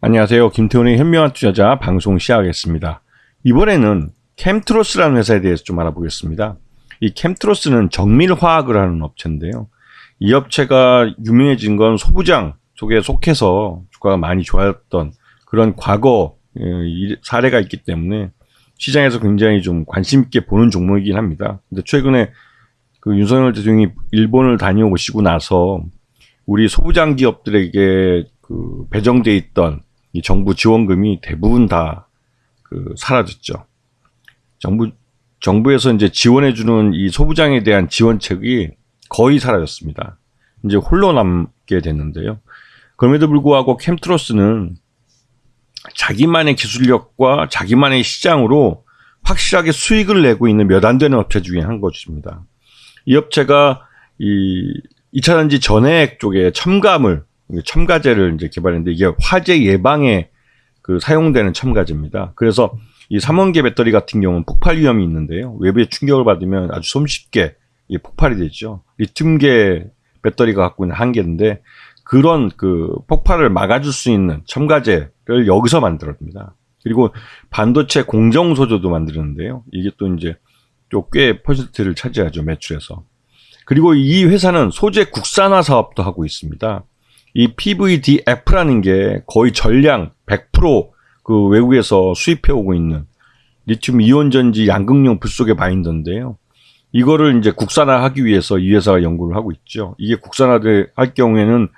안녕하세요. 김태훈의 현명한 투자자 방송 시작하겠습니다. 이번에는 캠트로스라는 회사에 대해서 좀 알아보겠습니다. 이 캠트로스는 정밀화학을 하는 업체인데요. 이 업체가 유명해진 건 소부장 쪽에 속해서 주가가 많이 좋았던 그런 과거 사례가 있기 때문에 시장에서 굉장히 좀 관심 있게 보는 종목이긴 합니다. 근데 최근에 그 윤석열 대통령이 일본을 다녀오시고 나서 우리 소부장 기업들에게 그 배정돼 있던 이 정부 지원금이 대부분 다 그 사라졌죠. 정부에서 이제 지원해주는 이 소부장에 대한 지원책이 거의 사라졌습니다. 이제 홀로 남게 됐는데요. 그럼에도 불구하고 캠트로스는 자기만의 기술력과 자기만의 시장으로 확실하게 수익을 내고 있는 몇 안 되는 업체 중에 한 것입니다. 이 업체가 이 2차전지 전해액 쪽에 첨가제를 이제 개발했는데 이게 화재 예방에 그 사용되는 첨가제입니다. 그래서 이 삼원계 배터리 같은 경우는 폭발 위험이 있는데요. 외부의 충격을 받으면 아주 손쉽게 이 폭발이 되죠. 리튬계 배터리가 갖고 있는 한계인데 그런 그 폭발을 막아줄 수 있는 첨가제를 여기서 만들었습니다. 그리고 반도체 공정 소재도 만드는데요. 이게 또 이제 또 꽤 퍼센트를 차지하죠, 매출에서. 그리고 이 회사는 소재 국산화 사업도 하고 있습니다. 이 PVDF라는 게 거의 전량 100% 그 외국에서 수입해 오고 있는 리튬 이온 전지 양극용 불속의 바인더인데요. 이거를 이제 국산화하기 위해서 이 회사가 연구를 하고 있죠. 이게 국산화될 경우에는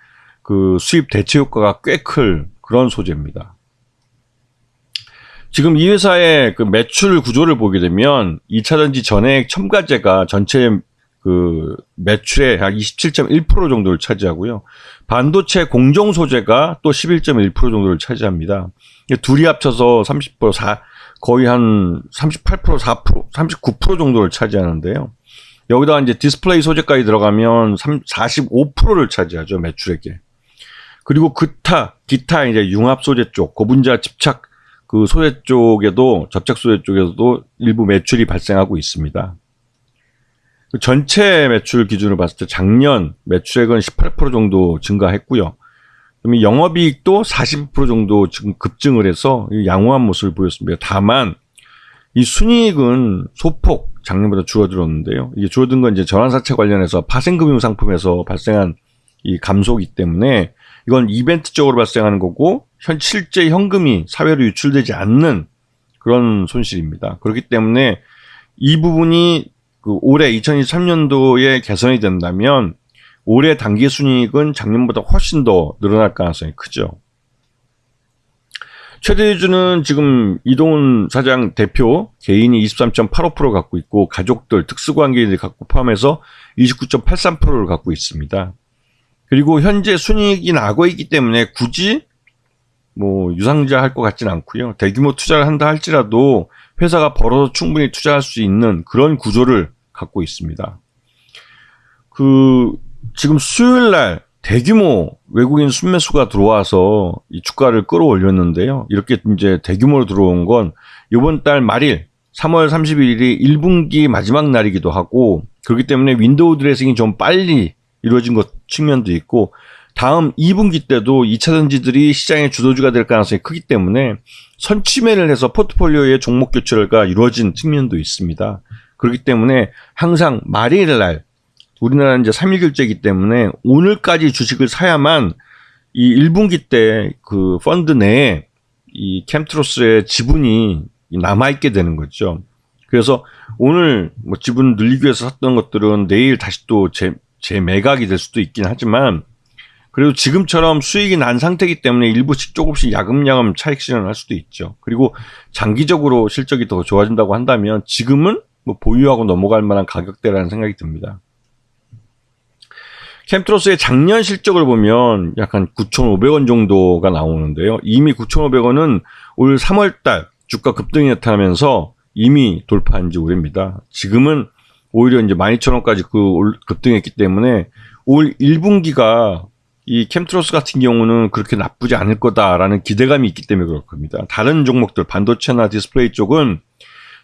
그 수입 대체 효과가 꽤 클 그런 소재입니다. 지금 이 회사의 그 매출 구조를 보게 되면 2차전지 전해액 첨가제가 전체 그 매출의 약 27.1% 정도를 차지하고요. 반도체 공정 소재가 또 11.1% 정도를 차지합니다. 둘이 합쳐서 30%, 거의 한 38%, 4%, 39% 정도를 차지하는데요. 여기다가 이제 디스플레이 소재까지 들어가면 45%를 차지하죠, 매출액에. 그리고 기타 이제 융합 소재 쪽, 고분자 집착 그 소재 쪽에도, 접착 소재 쪽에서도 일부 매출이 발생하고 있습니다. 전체 매출 기준으로 봤을 때 작년 매출액은 18% 정도 증가했고요. 그러면 영업이익도 40% 정도 지금 급증을 해서 양호한 모습을 보였습니다. 다만 이 순이익은 소폭 작년보다 줄어들었는데요. 이게 줄어든 건 이제 전환사채 관련해서 파생금융 상품에서 발생한 이 감소이기 때문에 이건 이벤트적으로 발생하는 거고 실제 현금이 사회로 유출되지 않는 그런 손실입니다. 그렇기 때문에 이 부분이 그 올해 2023년도에 개선이 된다면 올해 당기 순이익은 작년보다 훨씬 더 늘어날 가능성이 크죠. 최대 주주는 지금 이동훈 사장 대표 개인이 23.85% 갖고 있고 가족들, 특수관계인들이 갖고 포함해서 29.83%를 갖고 있습니다. 그리고 현재 순이익이 나고 있기 때문에 굳이 뭐 유상증자 할 것 같지는 않고요. 대규모 투자를 한다 할지라도 회사가 벌어서 충분히 투자할 수 있는 그런 구조를 갖고 있습니다. 지금 수요일 날 대규모 외국인 순매수가 들어와서 이 주가를 끌어올렸는데요. 이렇게 이제 대규모로 들어온 건 이번 달 말일 3월 31일이 1분기 마지막 날이기도 하고 그렇기 때문에 윈도우 드레싱이 좀 빨리 이루어진 것 측면도 있고 다음 2분기 때도 2차전지들이 시장의 주도주가 될 가능성이 크기 때문에 선취매를 해서 포트폴리오의 종목 교체가 이루어진 측면도 있습니다. 그렇기 때문에 항상 말일날 우리나라는 이제 3일 결제이기 때문에 오늘까지 주식을 사야만 이 1분기 때 그 펀드 내에 이 캠트로스의 지분이 남아있게 되는 거죠. 그래서 오늘 뭐 지분 늘리기 위해서 샀던 것들은 내일 다시 또 재매각이 될 수도 있긴 하지만 그래도 지금처럼 수익이 난 상태이기 때문에 일부씩 조금씩 야금야금 차익 실현을 할 수도 있죠. 그리고 장기적으로 실적이 더 좋아진다고 한다면 지금은 뭐 보유하고 넘어갈 만한 가격대라는 생각이 듭니다. 캠트로스의 작년 실적을 보면 약간 9,500원 정도가 나오는데요. 이미 9,500원은 올 3월달 주가 급등이 나타나면서 이미 돌파한 지 오래입니다. 지금은 오히려 이제 12,000원까지 급등했기 때문에 올 1분기가 이 캠트로스 같은 경우는 그렇게 나쁘지 않을 거다라는 기대감이 있기 때문에 그럴 겁니다. 다른 종목들 반도체나 디스플레이 쪽은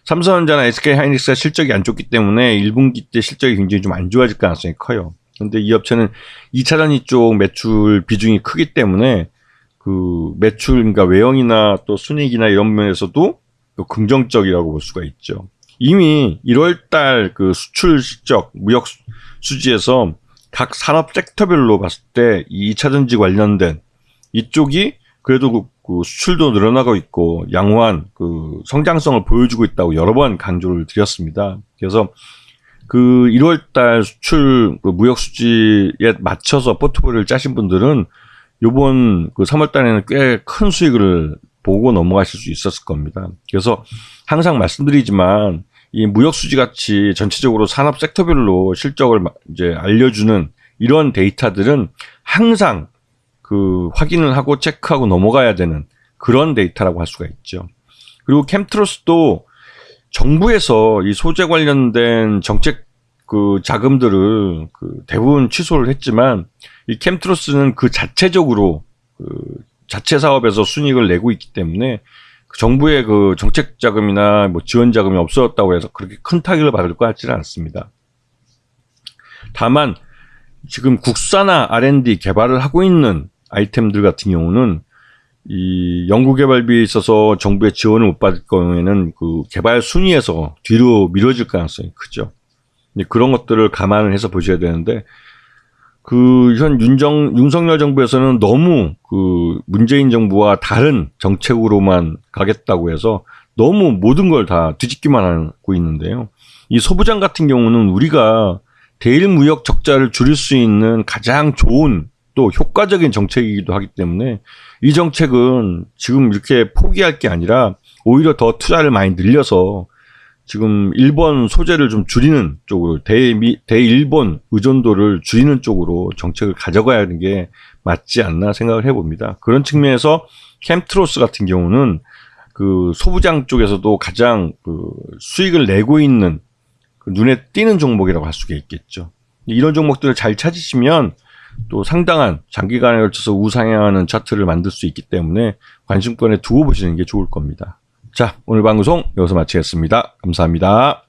삼성전자나 SK하이닉스가 실적이 안 좋기 때문에 1분기 때 실적이 굉장히 좀 안 좋아질 가능성이 커요. 그런데 이 업체는 2차전지 쪽 매출 비중이 크기 때문에 그 매출, 그러니까 외형이나 또 순이익이나 이런 면에서도 또 긍정적이라고 볼 수가 있죠. 이미 1월달 그 수출 실적, 무역 수지에서 각 산업 섹터별로 봤을 때 이 2차전지 관련된 이쪽이 그래도 그 수출도 늘어나고 있고 양호한 그 성장성을 보여주고 있다고 여러 번 강조를 드렸습니다. 그래서 그 1월달 수출 그 무역 수지에 맞춰서 포트폴리오를 짜신 분들은 요번 그 3월달에는 꽤 큰 수익을 보고 넘어가실 수 있었을 겁니다. 그래서 항상 말씀드리지만 이 무역 수지 같이 전체적으로 산업 섹터별로 실적을 이제 알려주는 이런 데이터들은 항상 그 확인을 하고 체크하고 넘어가야 되는 그런 데이터라고 할 수가 있죠. 그리고 캠트로스도 정부에서 이 소재 관련된 정책 그 자금들을 그 대부분 취소를 했지만 이 캠트로스는 그 자체적으로 그 자체 사업에서 순이익을 내고 있기 때문에 그 정부의 그 정책 자금이나 뭐 지원 자금이 없어졌다고 해서 그렇게 큰 타격을 받을 것 같지는 않습니다. 다만 지금 국산화 R&D 개발을 하고 있는 아이템들 같은 경우는 이 연구개발비에 있어서 정부의 지원을 못 받을 경우에는 그 개발 순위에서 뒤로 미뤄질 가능성이 크죠. 그런 것들을 감안을 해서 보셔야 되는데 그 현 윤석열 정부에서는 너무 그 문재인 정부와 다른 정책으로만 가겠다고 해서 너무 모든 걸 다 뒤집기만 하고 있는데요. 이 소부장 같은 경우는 우리가 대일 무역 적자를 줄일 수 있는 가장 좋은 또 효과적인 정책이기도 하기 때문에 이 정책은 지금 이렇게 포기할 게 아니라 오히려 더 투자를 많이 늘려서 지금 일본 소재를 좀 줄이는 쪽으로 대일본 의존도를 줄이는 쪽으로 정책을 가져가야 하는 게 맞지 않나 생각을 해봅니다. 그런 측면에서 캠트로스 같은 경우는 그 소부장 쪽에서도 가장 그 수익을 내고 있는 그 눈에 띄는 종목이라고 할 수가 있겠죠. 이런 종목들을 잘 찾으시면 또 상당한 장기간에 걸쳐서 우상향하는 차트를 만들 수 있기 때문에 관심권에 두고 보시는 게 좋을 겁니다. 자, 오늘 방송 여기서 마치겠습니다. 감사합니다.